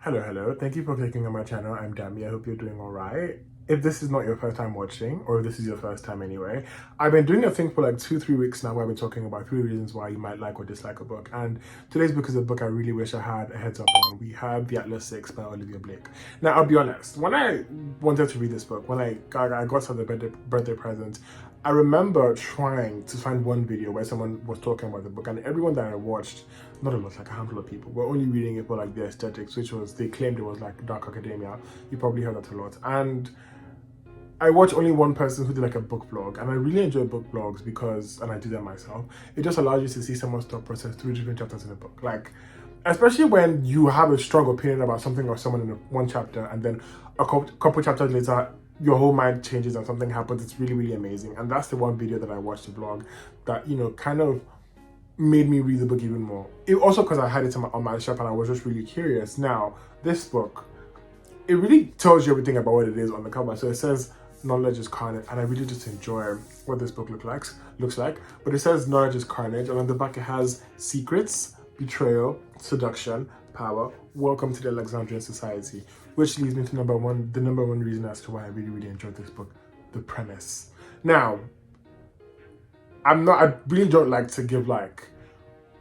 Hello. Thank you for clicking on my channel. I'm Dami. I hope you're doing all right. If this is not your first time watching, or if this is your first time anyway, I've been doing a thing for like 2-3 weeks now where I've been talking about 3 reasons why you might like or dislike a book. And today's book is a book I really wish I had a heads up on. We have The Atlas Six by Olivia Blake. Now, I'll be honest, when I wanted to read this book, when I got some of the birthday present, I remember trying to find one video where someone was talking about the book, and everyone that I watched, not a lot, like a handful of people, were only reading it for like the aesthetics, which was, they claimed it was like dark academia. You probably heard that a lot. And I watched only one person who did like a book vlog, and I really enjoy book vlogs because, and I do them myself, it just allows you to see someone's thought process through different chapters in a book. Like, especially when you have a strong opinion about something or someone in one chapter, and then a couple chapters later, your whole mind changes and something happens. It's really amazing. And that's the one video that I watched, the vlog, that, you know, kind of made me read the book even more. It also because I had it on my shelf and I was just really curious. Now, this book, it really tells you everything about what it is on the cover. So it says knowledge is carnage, and I really just enjoy what this book looks like. But it says knowledge is carnage, and on the back it has secrets, betrayal, seduction, power. Welcome to the Alexandrian society, which leads me to the number one reason as to why I really enjoyed this book: the premise. Now, I really don't like to give like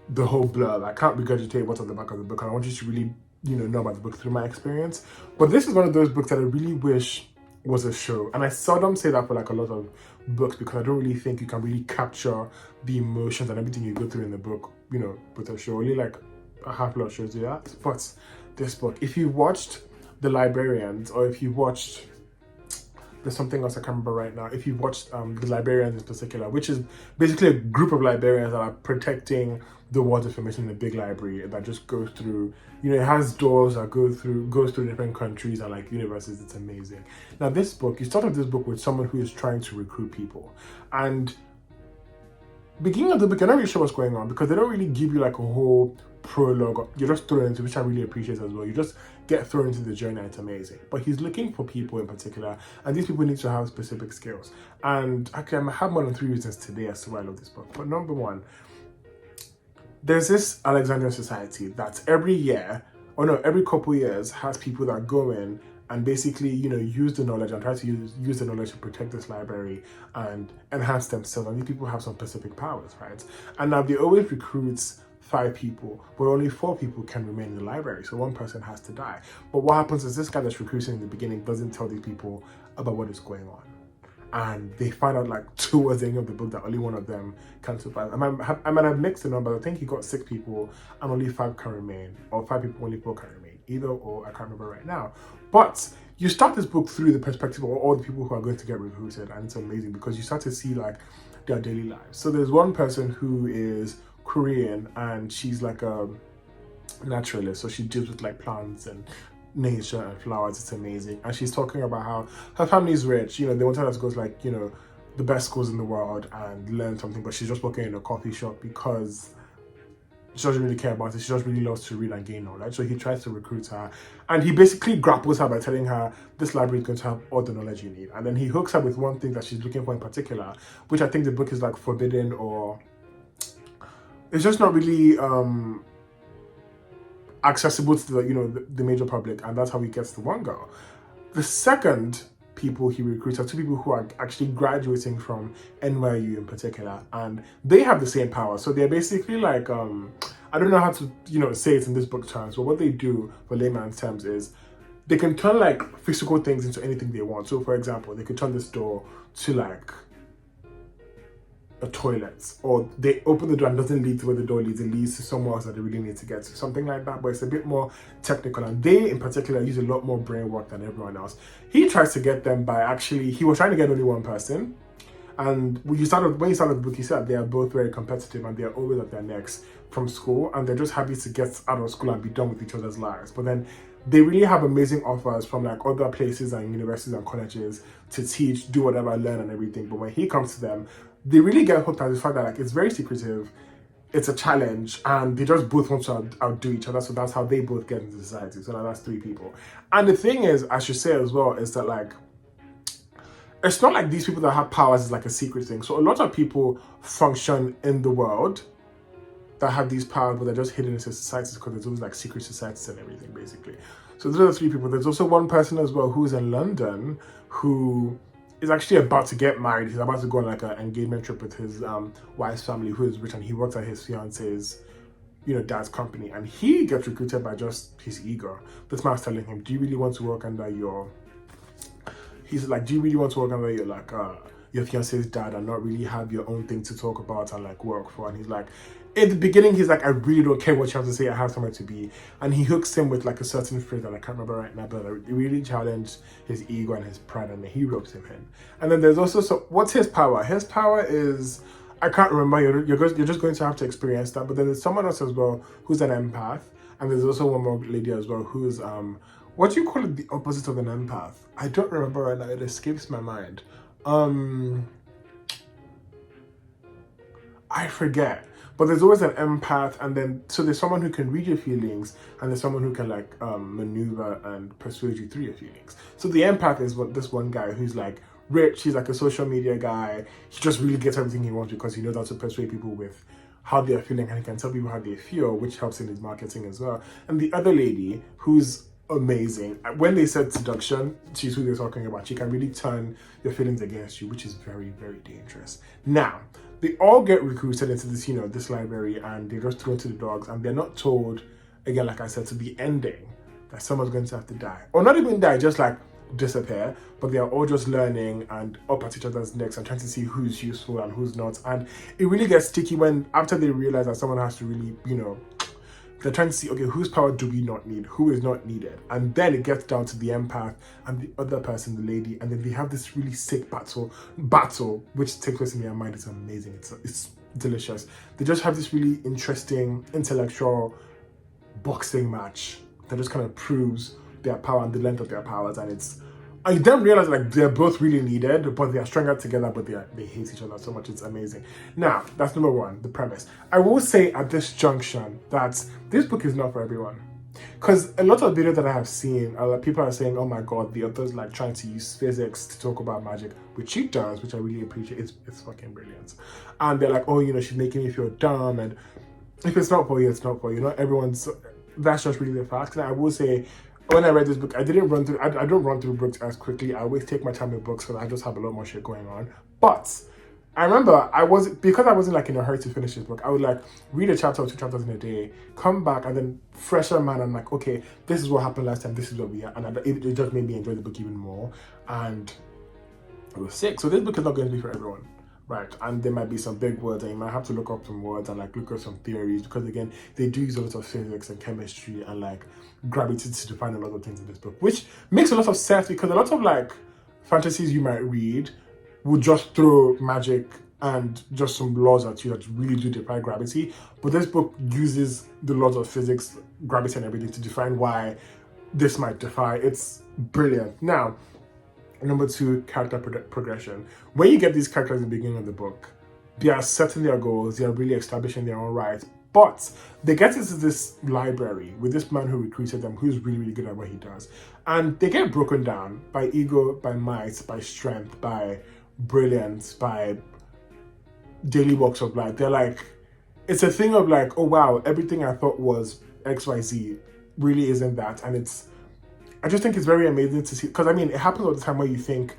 the whole blurb. I can't regurgitate what's on the back of the book, and I want you to really, know about the book through my experience. But this is one of those books that I really wish was a show. And I seldom say that for like a lot of books, because I don't really think you can really capture the emotions and everything you go through in the book, with a show. Only like a handful of shows do that. But this book, if you watched The Librarians, or if you watched, there's something else I can't remember right now, if you've watched The Librarians in particular, which is basically a group of librarians that are protecting the world's information in a big library that just goes through, it has doors that goes through different countries and like universes. It's amazing. Now this book, you start off this book with someone who is trying to recruit people, and beginning of the book, you're not really sure what's going on because they don't really give you like a whole prologue. You're just thrown into, which I really appreciate as well. You just get thrown into the journey. It's amazing. But he's looking for people in particular, and these people need to have specific skills. And actually, I have more than 3 reasons today as to why I love this book. But number one, there's this Alexandrian society that every couple years has people that go in and basically, use the knowledge and try to use the knowledge to protect this library and enhance themselves. And these people have some specific powers, right? And now they always recruits 5 people, but only 4 people can remain in the library. So one person has to die. But what happens is this guy that's recruiting in the beginning doesn't tell these people about what is going on. And they find out like towards the end of the book that only one of them can survive. I might have mixed the numbers. I think he got 6 people and only 5 can remain, or 5 people, only 4 can remain. Either or, I can't remember right now. But you start this book through the perspective of all the people who are going to get recruited, and it's amazing because you start to see like their daily lives. So there's one person who is Korean, and she's like a naturalist, so she deals with like plants and nature and flowers. It's amazing. And she's talking about how her family's rich. They want her to go to like, the best schools in the world and learn something, but she's just working in a coffee shop because she doesn't really care about it. She just really loves to read and gain knowledge. So he tries to recruit her, and he basically grapples her by telling her this library is going to have all the knowledge you need. And then he hooks her with one thing that she's looking for in particular, which I think the book is like forbidden, or it's just not really accessible to the major public, and that's how he gets the one girl. The second people he recruits are 2 people who are actually graduating from NYU in particular, and they have the same power. So they're basically like I don't know how to say it in this book terms, but what they do for layman's terms is they can turn like physical things into anything they want. So for example, they could turn this door to like a toilet, or they open the door and doesn't lead to where the door leads, it leads to somewhere else that they really need to get to, something like that. But it's a bit more technical, and they in particular use a lot more brain work than everyone else. He tries to get them by he was trying to get only one person, and when you started the book, he said they are both very competitive and they are always at their necks from school, and they're just happy to get out of school and be done with each other's lives. But then they really have amazing offers from like other places and universities and colleges to teach, do whatever, learn and everything. But when he comes to them, they really get hooked on the fact that like it's very secretive, it's a challenge, and they just both want to outdo each other. So that's how they both get into society. So now that's 3 people. And the thing is, I should say as well, is that like it's not like these people that have powers is like a secret thing. So a lot of people function in the world that have these powers, but they're just hidden in societies because there's always like secret societies and everything, basically. So those are the three people. There's also one person as well who's in London who is actually about to get married. He's about to go on like an engagement trip with his wife's family, who is rich, and he works at his fiance's, dad's company, and he gets recruited by just his ego. This man's telling him, "Do you really want to work under your?" He's like, "Do you really want to work under your fiance's dad and not really have your own thing to talk about and like work for?" And he's like, in the beginning, he's like, "I really don't care what you have to say. I have somewhere to be." And he hooks him with like a certain phrase that I can't remember right now, but it really challenged his ego and his pride, and he ropes him in. And then there's also, so what's his power? His power is, I can't remember. You're just going to have to experience that. But then there's someone else as well who's an empath, and there's also one more lady as well who's what do you call it? The opposite of an empath? I don't remember right now. It escapes my mind. I forget. But there's always an empath, and then so there's someone who can read your feelings, and there's someone who can like maneuver and persuade you through your feelings. So the empath is this one guy who's like rich. He's like a social media guy. He just really gets everything he wants because he knows how to persuade people with how they're feeling, and he can tell people how they feel, which helps in his marketing as well. And the other lady who's amazing, when they said seduction, she's who they're talking about. She can really turn your feelings against you, which is very, very dangerous. Now, they all get recruited into this, this library, and they're just thrown to the dogs, and they're not told, again, like I said, to the ending, that someone's going to have to die. Or not even die, just like disappear, but they are all just learning and up at each other's necks and trying to see who's useful and who's not. And it really gets sticky when, after they realize that someone has to really, they're trying to see, okay, whose power do we not need? Who is not needed? And then it gets down to the empath and the other person, the lady, and then they have this really sick battle, which takes place in their mind. It's amazing. It's delicious. They just have this really interesting intellectual boxing match that just kind of proves their power and the length of their powers. And I then realize like they're both really needed, but they are stronger together, but they hate each other so much. It's amazing. Now, that's number one, the premise. I will say at this junction that this book is not for everyone. Because a lot of videos that I have seen, people are saying, "Oh my god, the author's like trying to use physics to talk about magic," which she does, which I really appreciate. It's fucking brilliant. And they're like, "Oh, she's making me feel dumb." And if it's not for you, it's not for you. Not everyone's, that's just really the fact. And I will say, when I read this book, I don't run through books as quickly. I always take my time with books because I just have a lot more shit going on. But I remember because I wasn't like in a hurry to finish this book, I would like read a chapter or two chapters in a day, come back, and then fresher man, I'm like, okay, this is what happened last time, this is what we had, and it just made me enjoy the book even more. And it was sick. So this book is not going to be for everyone. Right, and there might be some big words, and you might have to look up some words and like look up some theories, because again, they do use a lot of physics and chemistry and like gravity to define a lot of things in this book, which makes a lot of sense because a lot of like fantasies you might read would just throw magic and just some laws at you that really do defy gravity. But this book uses the laws of physics, gravity, and everything to define why this might defy. It's brilliant. Now, number two, character progression. When you get these characters in the beginning of the book, they are setting their goals, they are really establishing their own rights, but they get into this library with this man who recruited them, who's really, really good at what he does. And they get broken down by ego, by might, by strength, by brilliance, by daily walks of life. They're like, it's a thing of like, oh wow, everything I thought was XYZ really isn't that. And I just think it's very amazing to see, because I mean, it happens all the time where you think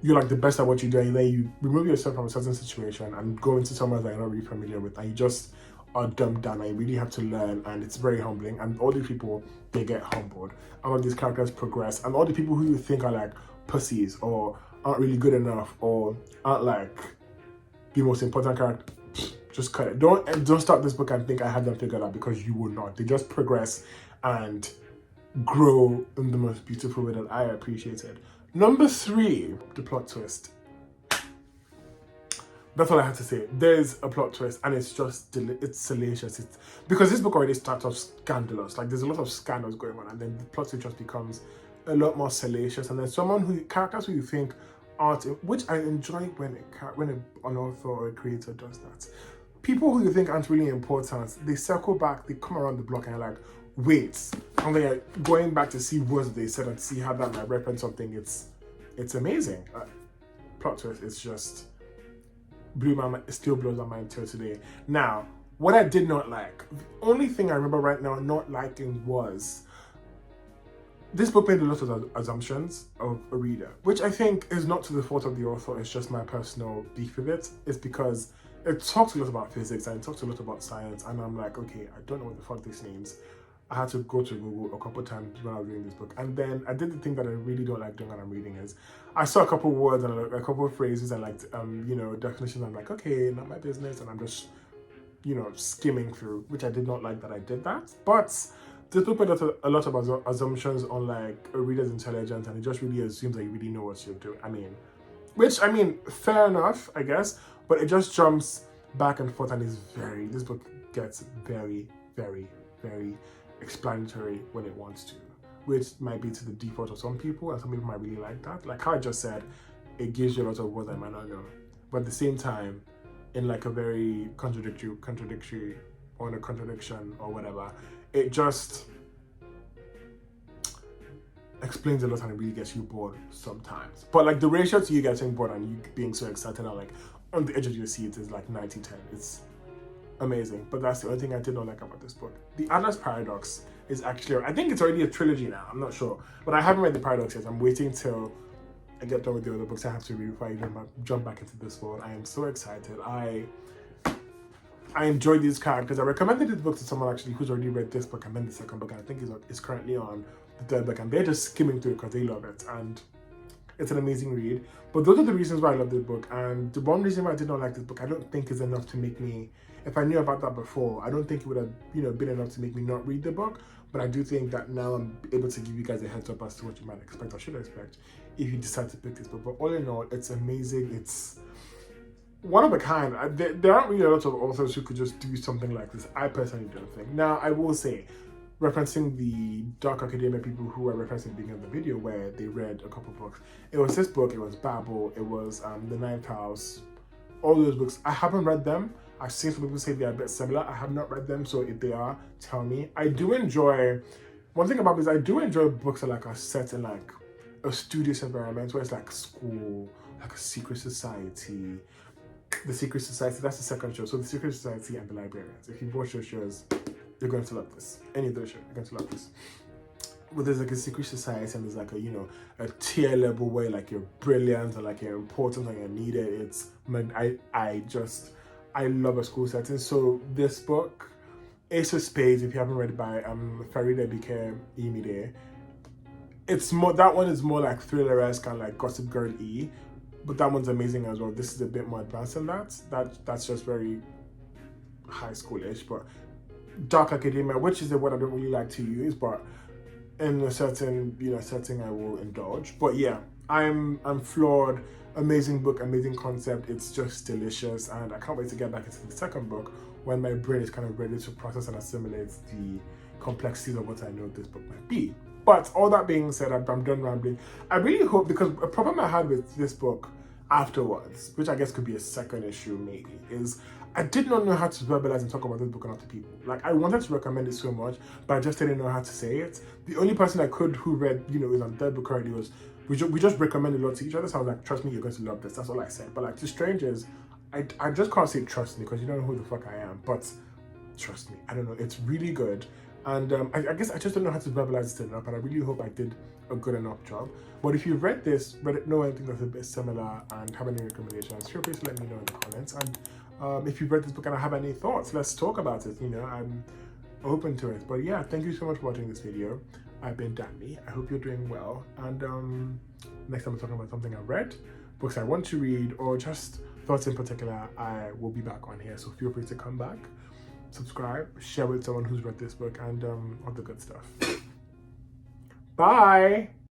you're like the best at what you do, and then you remove yourself from a certain situation and go into somewhere that you're not really familiar with, and you just are dumbed down, and you really have to learn, and it's very humbling. And all these people, they get humbled, and all these characters progress, and all the people who you think are like pussies or aren't really good enough or aren't like the most important character, just cut it. Don't start this book and think I have them figured out, because you will not. They just progress and grow in the most beautiful way that I appreciated. Number three, the plot twist. That's all I have to say. There's a plot twist, and it's just it's salacious. Because this book already starts off scandalous. Like there's a lot of scandals going on, and then the plot twist just becomes a lot more salacious. And then characters who you think aren't, which I enjoy when an author or a creator does that. People who you think aren't really important, they circle back, they come around the block, and you're like, wait, and they're going back to see words they said and see how that might reference something. It's amazing. Plot twist, it's just it still blows my mind till today. Now, what I did not like, the only thing I remember right now not liking was this book made a lot of assumptions of a reader, which I think is not to the fault of the author, it's just my personal beef with it. It's because it talks a lot about physics and it talks a lot about science, and I'm like, okay, I don't know what the fuck this means. I had to go to Google a couple of times when I was reading this book, and then I did the thing that I really don't like doing when I'm reading is I saw a couple of words and a couple of phrases and like definitions. I'm like, okay, not my business, and I'm just skimming through, which I did not like that I did that. But this book made a lot of assumptions on like a reader's intelligence, and it just really assumes that you really know what you're doing. I mean, fair enough, I guess, but it just jumps back and forth, and this book gets very, very, very explanatory when it wants to, which might be to the default of some people, and some people might really like that. Like how I just said, it gives you a lot of words I might not know, but at the same time, in like a very contradictory or in a contradiction or whatever, it just explains a lot and it really gets you bored sometimes. But like the ratio to you getting bored and you being so excited and like on the edge of your seat is like 90-10. It's amazing. But that's the only thing I did not like about this book. The Atlas Paradox is actually, I think it's already a trilogy now, I'm not sure, but I haven't read the Paradox yet. I'm waiting till I get done with the other books I have to read before I even jump back into this one. I am so excited. I enjoyed these characters. I recommended this book to someone actually who's already read this book and then the second book, and I think is currently on the third book, and they're just skimming through it because they love it, and it's an amazing read. But those are the reasons why I love this book, and the one reason why I did not like this book, I don't think is enough to make me, if I knew about that before, I don't think it would have been enough to make me not read the book. But I do think that now I'm able to give you guys a heads up as to what you might expect or should expect if you decide to pick this book. But all in all, it's amazing. It's one of a kind. There aren't really a lot of authors who could just do something like this. I personally don't think. Now, I will say, referencing the Dark Academia people who I referenced at the beginning of the video where they read a couple books. It was this book, it was Babel, it was The Ninth House, all those books. I haven't read them. I've seen some people say they're a bit similar. I have not read them, so if they are, tell me. I do enjoy, one thing about this, I do enjoy books that like are set in like a studious environment where it's like school, like a secret society. The Secret Society, that's the second show. So The Secret Society and The Librarians. If you've watched those shows, you're going to love this. Any of those shows, you're going to love this. But there's like a secret society and there's like a tier level where like you're brilliant and like you're important and you're needed. It's, I love a school setting. So this book, Ace of Spades, if you haven't read it, by Farida Bike Imide, it's more, that one is more like thriller-esque and like Gossip Girl-y, but that one's amazing as well. This is a bit more advanced than that. That's just very high school-ish. But Dark Academia, which is the word I don't really like to use, but in a certain setting I will indulge. But yeah, I'm floored. Amazing book, amazing concept. It's just delicious, and I can't wait to get back into the second book when my brain is kind of ready to process and assimilate the complexities of what I know this book might be. But all that being said, I'm done rambling. I really hope, because a problem I had with this book afterwards, which I guess could be a second issue maybe, is I did not know how to verbalize and talk about this book enough to people. Like, I wanted to recommend it so much, but I just didn't know how to say it. The only person I could who read, is on the third book already was, we just recommended a lot to each other, so I was like, trust me, you're going to love this. That's all I said. But like, to strangers, I just can't say trust me, because you don't know who the fuck I am. But trust me, I don't know, it's really good. And I guess I just don't know how to verbalize it enough, and I really hope I did a good enough job. But if you've read this, but know anything that's a bit similar and have any recommendations, feel free to let me know in the comments. And if you've read this book and I have any thoughts, let's talk about it. I'm open to it. But yeah, thank you so much for watching this video. I've been Danny. I hope you're doing well. And next time I'm talking about something I've read, books I want to read, or just thoughts in particular, I will be back on here. So feel free to come back, subscribe, share with someone who's read this book, and all the good stuff. Bye!